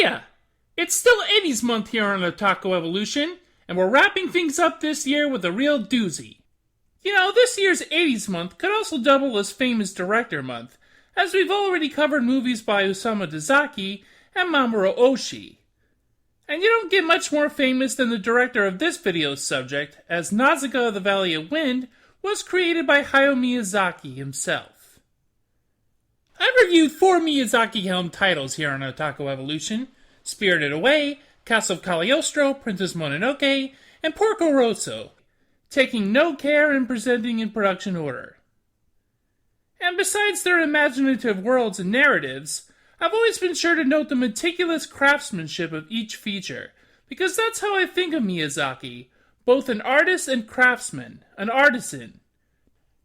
Hiya! It's still 80s month here on Otaku Evolution, and we're wrapping things up this year with a real doozy. You know, this year's 80s month could also double as Famous Director Month, as we've already covered movies by Osamu Dezaki and Mamoru Oshii. And you don't get much more famous than the director of this video's subject, as Nausicaä the Valley of Wind was created by Hayao Miyazaki himself. I've reviewed 4 Miyazaki-helmed titles here on Otaku Evolution: Spirited Away, Castle of Cagliostro, Princess Mononoke, and Porco Rosso, taking no care in presenting in production order. And besides their imaginative worlds and narratives, I've always been sure to note the meticulous craftsmanship of each feature, because that's how I think of Miyazaki, both an artist and craftsman, an artisan.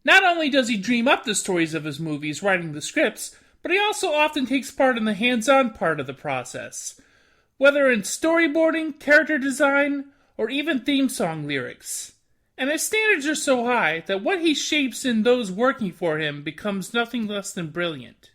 Not only does he dream up the stories of his movies writing the scripts, but he also often takes part in the hands-on part of the process, whether in storyboarding, character design, or even theme song lyrics. And his standards are so high that what he shapes in those working for him becomes nothing less than brilliant.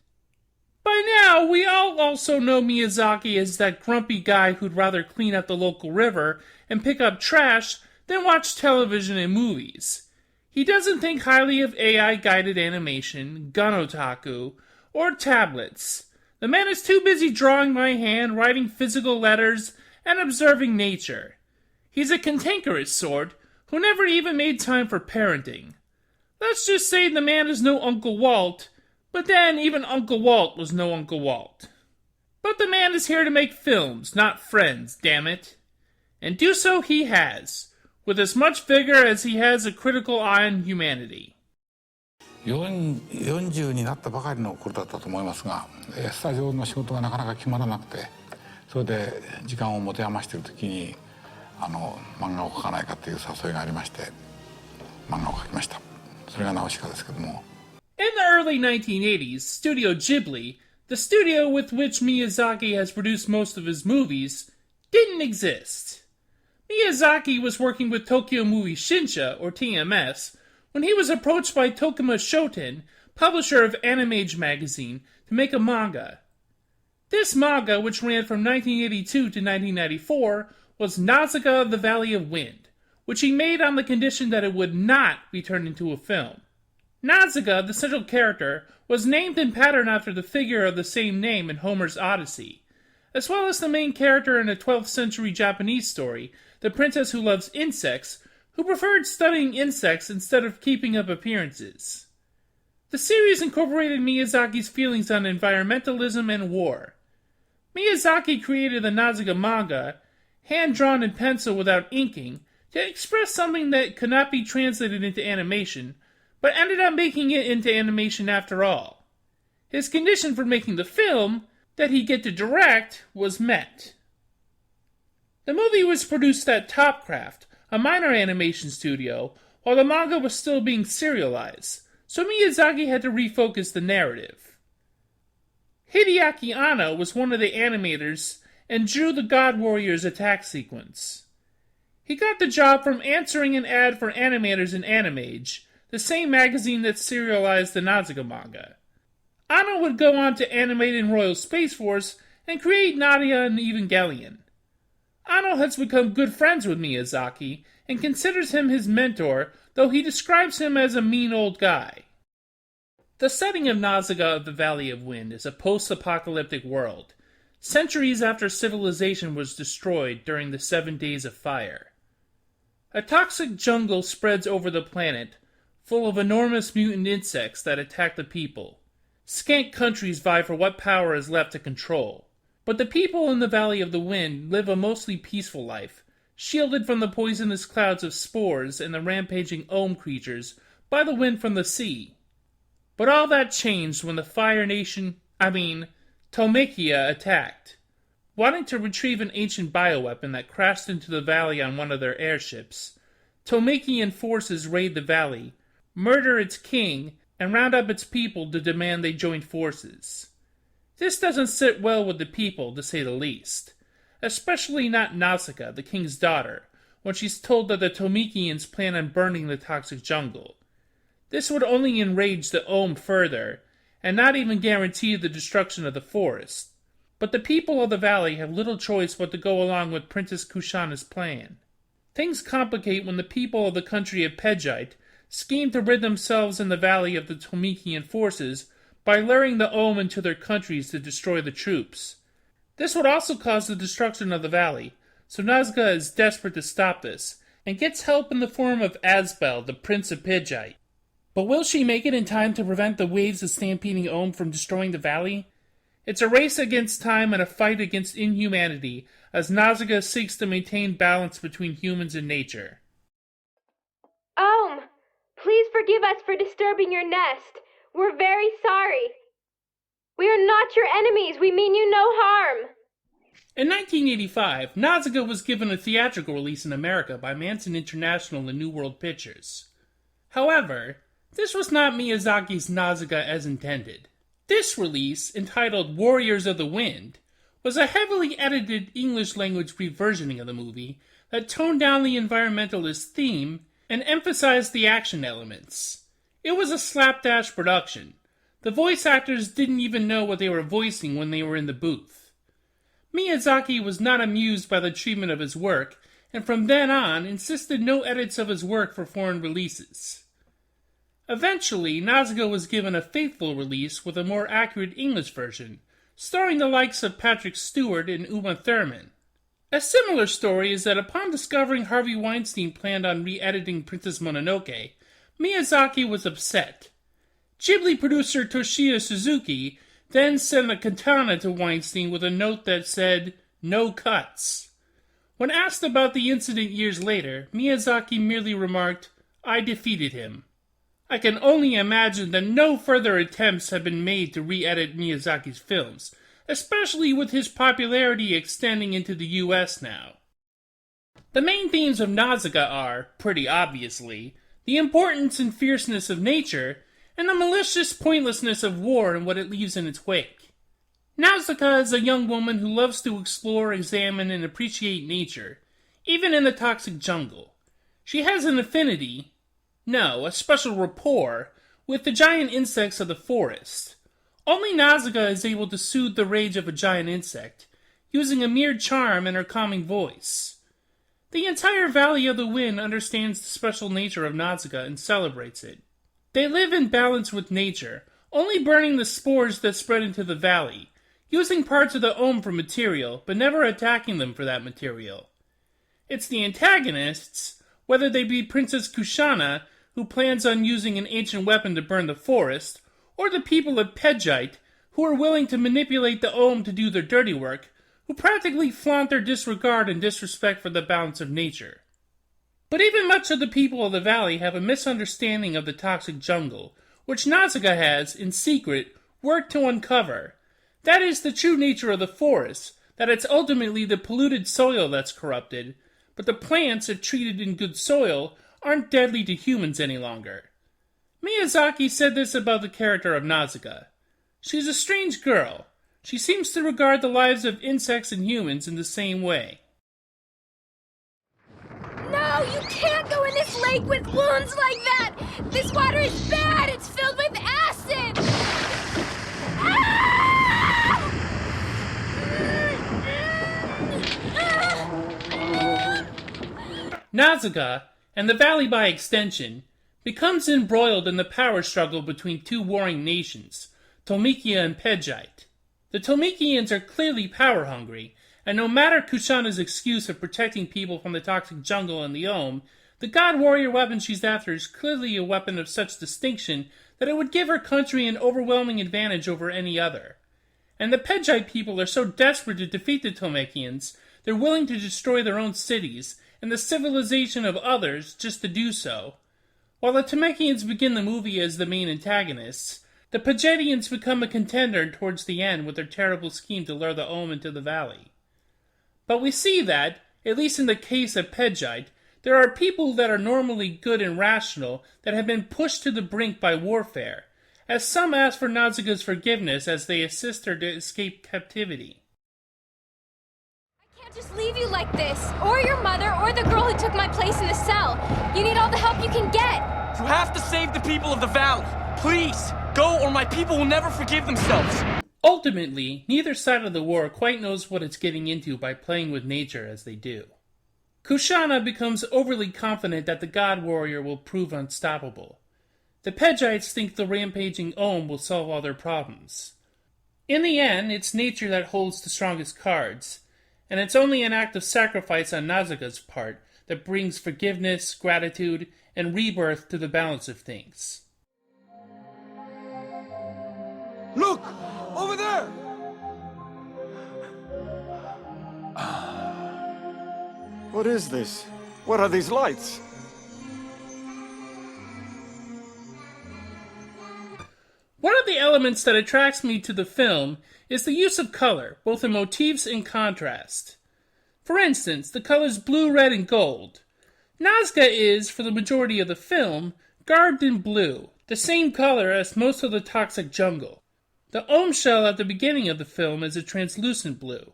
By now, we all also know Miyazaki as that grumpy guy who'd rather clean up the local river and pick up trash than watch television and movies. He doesn't think highly of AI-guided animation, gun otaku, or tablets. The man is too busy drawing by hand, writing physical letters, and observing nature. He's a cantankerous sort who never even made time for parenting. Let's just say the man is no Uncle Walt, but then even Uncle Walt was no Uncle Walt. But the man is here to make films, not friends, damn it. And do so he has, with as much vigor as he has a critical eye on humanity. 40になったばかりの頃だったと思いますが、スタジオの仕事がなかなか決まらなくて、それで時間を持て余している時に漫画を描かないかという誘いがありまして、漫画を描きました。それがナウシカですけども。In the early 1980s, Studio Ghibli, the studio with which Miyazaki has produced most of his movies, didn't exist. Miyazaki was working with Tokyo Movie Shinsha, or TMS, when he was approached by Tokuma Shoten, publisher of Animage magazine, to make a manga. This manga, which ran from 1982 to 1994, was Nausicaä the Valley of Wind, which he made on the condition that it would not be turned into a film. Nausicaä, the central character, was named in pattern after the figure of the same name in Homer's Odyssey, as well as the main character in a 12th century Japanese story, the princess who loves insects, who preferred studying insects instead of keeping up appearances. The series incorporated Miyazaki's feelings on environmentalism and war. Miyazaki created the Nausicaä manga, hand-drawn in pencil without inking, to express something that could not be translated into animation, but ended up making it into animation after all. His condition for making the film, that he get to direct, was met. The movie was produced at Topcraft, a minor animation studio, while the manga was still being serialized, so Miyazaki had to refocus the narrative. Hideaki Anno was one of the animators and drew the God Warriors attack sequence. He got the job from answering an ad for animators in Animage, the same magazine that serialized the Nausicaä manga. Anno would go on to animate in Royal Space Force and create Nadia and Evangelion. Anno has become good friends with Miyazaki and considers him his mentor, though he describes him as a mean old guy. The setting of Nausicaä the Valley of Wind is a post-apocalyptic world, centuries after civilization was destroyed during the 7 Days of Fire. A toxic jungle spreads over the planet, full of enormous mutant insects that attack the people. Scant countries vie for what power is left to control. But the people in the Valley of the Wind live a mostly peaceful life, shielded from the poisonous clouds of spores and the rampaging Ohm creatures by the wind from the sea. But all that changed when the Fire Nation, Tolmekia, attacked. Wanting to retrieve an ancient bioweapon that crashed into the valley on one of their airships, Tolmekian forces raid the valley, murder its king, and round up its people to demand they join forces. This doesn't sit well with the people, to say the least. Especially not Nausicaä, the king's daughter, when she's told that the Tolmekians plan on burning the toxic jungle. This would only enrage the Ohm further, and not even guarantee the destruction of the forest. But the people of the valley have little choice but to go along with Princess Kushana's plan. Things complicate when the people of the country of Pejite scheme to rid themselves in the valley of the Tolmekian forces by luring the Ohm into their countries to destroy the troops. This would also cause the destruction of the valley, so Nausicaä is desperate to stop this, and gets help in the form of Asbel, the Prince of Pejite. But will she make it in time to prevent the waves of stampeding Ohm from destroying the valley? It's a race against time and a fight against inhumanity, as Nausicaä seeks to maintain balance between humans and nature. Ohm, please forgive us for disturbing your nest. We're very sorry. We are not your enemies. We mean you no harm. In 1985, Nausicaä was given a theatrical release in America by Manson International and New World Pictures. However, this was not Miyazaki's Nausicaä as intended. This release, entitled Warriors of the Wind, was a heavily edited English-language reversioning of the movie that toned down the environmentalist theme and emphasized the action elements. It was a slapdash production. The voice actors didn't even know what they were voicing when they were in the booth. Miyazaki was not amused by the treatment of his work, and from then on insisted no edits of his work for foreign releases. Eventually, Nausicaä was given a faithful release with a more accurate English version, starring the likes of Patrick Stewart and Uma Thurman. A similar story is that upon discovering Harvey Weinstein planned on re-editing Princess Mononoke, Miyazaki was upset. Ghibli producer Toshio Suzuki then sent a katana to Weinstein with a note that said, "No cuts." When asked about the incident years later, Miyazaki merely remarked, "I defeated him." I can only imagine that no further attempts have been made to re-edit Miyazaki's films, especially with his popularity extending into the US now. The main themes of Nausicaä are, pretty obviously, the importance and fierceness of nature, and the malicious pointlessness of war and what it leaves in its wake. Nausicaä is a young woman who loves to explore, examine, and appreciate nature, even in the toxic jungle. She has an affinity, no, a special rapport, with the giant insects of the forest. Only Nausicaä is able to soothe the rage of a giant insect, using a mere charm and her calming voice. The entire Valley of the Wind understands the special nature of Nausicaä and celebrates it. They live in balance with nature, only burning the spores that spread into the valley, using parts of the Ohm for material, but never attacking them for that material. It's the antagonists, whether they be Princess Kushana, who plans on using an ancient weapon to burn the forest, or the people of Pejite, who are willing to manipulate the Ohm to do their dirty work, who practically flaunt their disregard and disrespect for the balance of nature. But even much of the people of the valley have a misunderstanding of the toxic jungle, which Nausicaä has, in secret, worked to uncover. That is the true nature of the forest, that it's ultimately the polluted soil that's corrupted, but the plants, if treated in good soil, aren't deadly to humans any longer. Miyazaki said this about the character of Nausicaä. She's a strange girl. She seems to regard the lives of insects and humans in the same way. No, you can't go in this lake with wounds like that! This water is bad! It's filled with acid! Nausicaä, and the valley by extension, becomes embroiled in the power struggle between two warring nations, Tolmekia and Pejite. The Tolmekians are clearly power-hungry, and no matter Kushana's excuse of protecting people from the toxic jungle and the Ohm, the god-warrior weapon she's after is clearly a weapon of such distinction that it would give her country an overwhelming advantage over any other. And the Pejite people are so desperate to defeat the Tolmekians, they're willing to destroy their own cities and the civilization of others just to do so. While the Tolmekians begin the movie as the main antagonists, the Pejitians become a contender towards the end with their terrible scheme to lure the Ohm into the valley. But we see that, at least in the case of Pejite, there are people that are normally good and rational that have been pushed to the brink by warfare, as some ask for Nausicaä's forgiveness as they assist her to escape captivity. I can't just leave you like this, or your mother, or the girl who took my place in the cell. You need all the help you can get. You have to save the people of the valley. Please, go or my people will never forgive themselves. Ultimately, neither side of the war quite knows what it's getting into by playing with nature as they do. Kushana becomes overly confident that the God Warrior will prove unstoppable. The Pejites think the rampaging Ohm will solve all their problems. In the end, it's nature that holds the strongest cards, and it's only an act of sacrifice on Nausicaä's part that brings forgiveness, gratitude, and rebirth to the balance of things. Look! Over there! What is this? What are these lights? One of the elements that attracts me to the film is the use of color, both in motifs and contrast. For instance, the colors blue, red, and gold. Nausicaä is, for the majority of the film, garbed in blue, the same color as most of the toxic jungle. The Ohm shell at the beginning of the film is a translucent blue.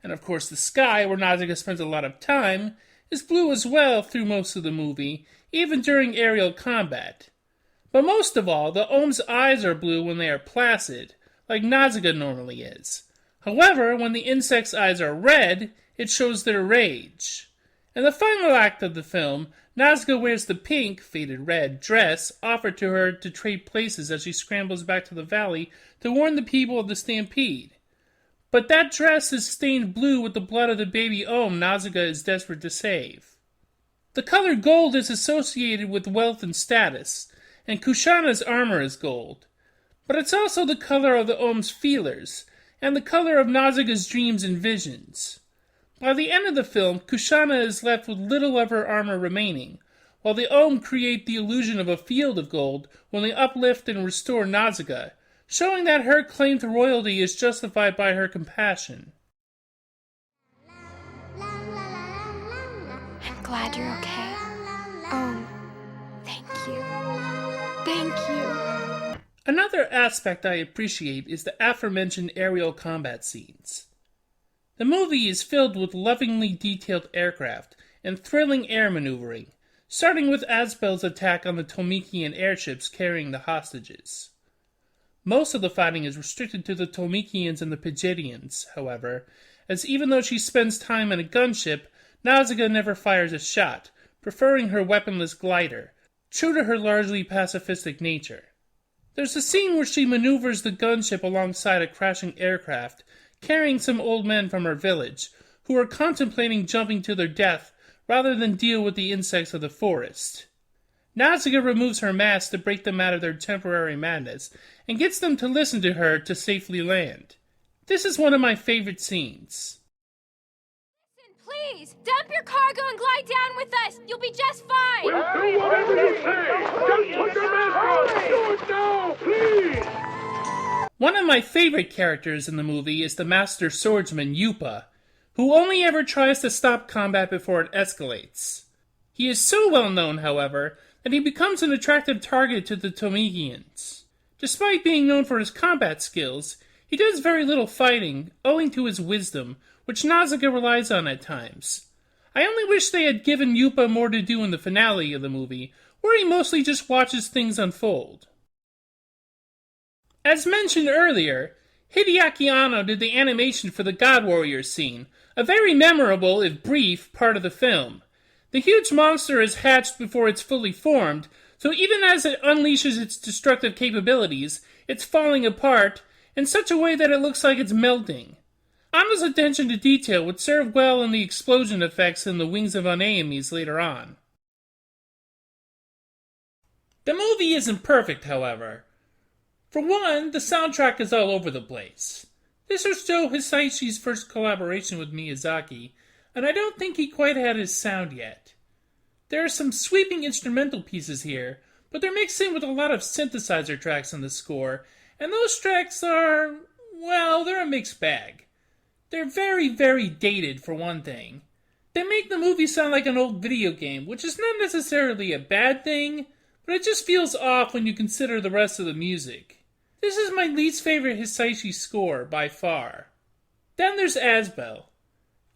And of course the sky, where Nausicaä spends a lot of time, is blue as well through most of the movie, even during aerial combat. But most of all, the Ohm's eyes are blue when they are placid, like Nausicaä normally is. However, when the insect's eyes are red, it shows their rage. In the final act of the film, Nausicaä wears the pink, faded red, dress offered to her to trade places as she scrambles back to the valley to warn the people of the stampede. But that dress is stained blue with the blood of the baby Ohm Nausicaä is desperate to save. The color gold is associated with wealth and status, and Kushana's armor is gold. But it's also the color of the Ohm's feelers, and the color of Nausicaä's dreams and visions. By the end of the film, Kushana is left with little of her armor remaining, while the Ohm create the illusion of a field of gold when they uplift and restore Nausicaä, showing that her claim to royalty is justified by her compassion. I'm glad you're okay. Thank you. Thank you. Another aspect I appreciate is the aforementioned aerial combat scenes. The movie is filled with lovingly detailed aircraft and thrilling air maneuvering, starting with Asbel's attack on the Tolmekian airships carrying the hostages. Most of the fighting is restricted to the Tolmekians and the Pejitians, however, as even though she spends time in a gunship, Nausicaä never fires a shot, preferring her weaponless glider, true to her largely pacifistic nature. There's a scene where she maneuvers the gunship alongside a crashing aircraft, carrying some old men from her village, who are contemplating jumping to their death rather than deal with the insects of the forest. Nausicaä removes her mask to break them out of their temporary madness, and gets them to listen to her to safely land. This is one of my favorite scenes. Listen, please! Dump your cargo and glide down with us! You'll be just fine! We'll do whatever you say! Just put your mask on! Do it now, please! One of my favorite characters in the movie is the master swordsman Yupa, who only ever tries to stop combat before it escalates. He is so well known, however, that he becomes an attractive target to the Tolmekians. Despite being known for his combat skills, he does very little fighting, owing to his wisdom, which Nausicaä relies on at times. I only wish they had given Yupa more to do in the finale of the movie, where he mostly just watches things unfold. As mentioned earlier, Hideaki Anno did the animation for the God Warrior scene, a very memorable, if brief, part of the film. The huge monster is hatched before it's fully formed, so even as it unleashes its destructive capabilities, it's falling apart in such a way that it looks like it's melting. Anno's attention to detail would serve well in the explosion effects in the Wings of Uneames later on. The movie isn't perfect, however. For one, the soundtrack is all over the place. This was Joe Hisaishi's first collaboration with Miyazaki, and I don't think he quite had his sound yet. There are some sweeping instrumental pieces here, but they're mixed in with a lot of synthesizer tracks in the score, and those tracks are, well, they're a mixed bag. They're very, very dated, for one thing. They make the movie sound like an old video game, which is not necessarily a bad thing, but it just feels off when you consider the rest of the music. This is my least favorite Hisaishi score, by far. Then there's Asbel.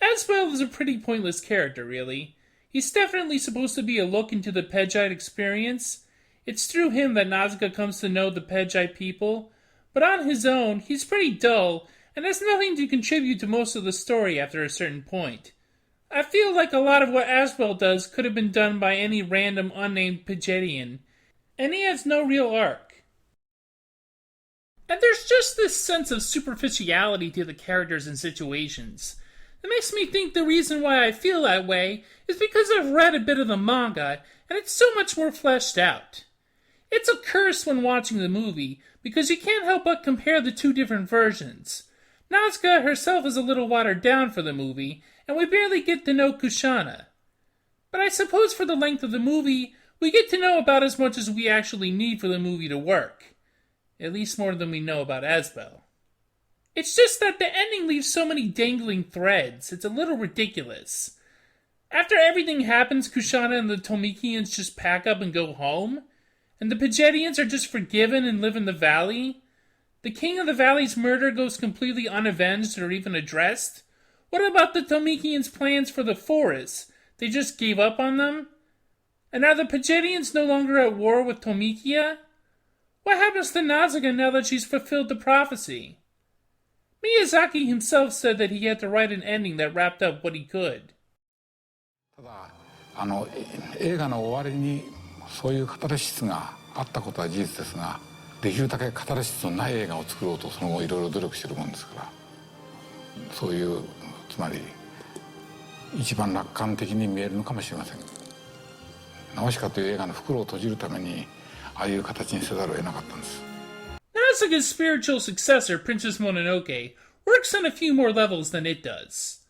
Asbel is a pretty pointless character, really. He's definitely supposed to be a look into the Pejite experience. It's through him that Nausicaä comes to know the Pejite people, but on his own, he's pretty dull and has nothing to contribute to most of the story after a certain point. I feel like a lot of what Asbel does could have been done by any random unnamed Pejite, and he has no real arc. And there's just this sense of superficiality to the characters and situations. It makes me think the reason why I feel that way is because I've read a bit of the manga, and it's so much more fleshed out. It's a curse when watching the movie, because you can't help but compare the two different versions. Nausicaä herself is a little watered down for the movie, and we barely get to know Kushana. But I suppose for the length of the movie, we get to know about as much as we actually need for the movie to work. At least more than we know about Asbel. It's just that the ending leaves so many dangling threads, it's a little ridiculous. After everything happens, Kushana and the Tolmekians just pack up and go home? And the Pejitians are just forgiven and live in the valley? The king of the valley's murder goes completely unavenged or even addressed? What about the Tolmekians' plans for the forest? They just gave up on them? And are the Pejitians no longer at war with Tolmekia? What happens to Nausicaä now that she's fulfilled the prophecy? Miyazaki himself said that he had to write an ending that wrapped up what he could. ただ映画の終わりにそういうカタルシスがあったことは事実ですが、できるだけカタルシスのない映画を作ろうとその後いろいろ努力してるもんですから、そういうつまり一番楽観的に見えるのかもしれません。ナウシカという映画の袋を閉じるためにああいう形にせざるを得なかったんです。Nausicaa's spiritual successor, Princess Mononoke, works on a few more levels than it does.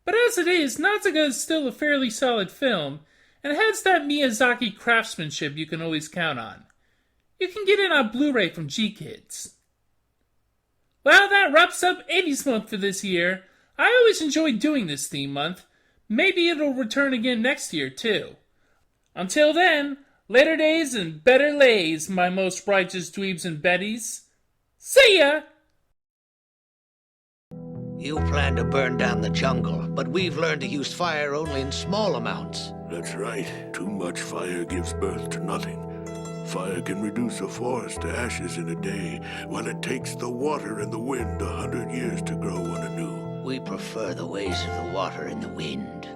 But as it is, Nausicaä is still a fairly solid film, and has that Miyazaki craftsmanship you can always count on. You can get it on Blu-ray from G-Kids. Well, that wraps up 80s month for this year. I always enjoyed doing this theme month. Maybe it'll return again next year, too. Until then, later days and better lays, my most righteous dweebs and betties. See ya! You plan to burn down the jungle, but we've learned to use fire only in small amounts. That's right. Too much fire gives birth to nothing. Fire can reduce a forest to ashes in a day, while it takes the water and the wind 100 years to grow one anew. We prefer the ways of the water and the wind.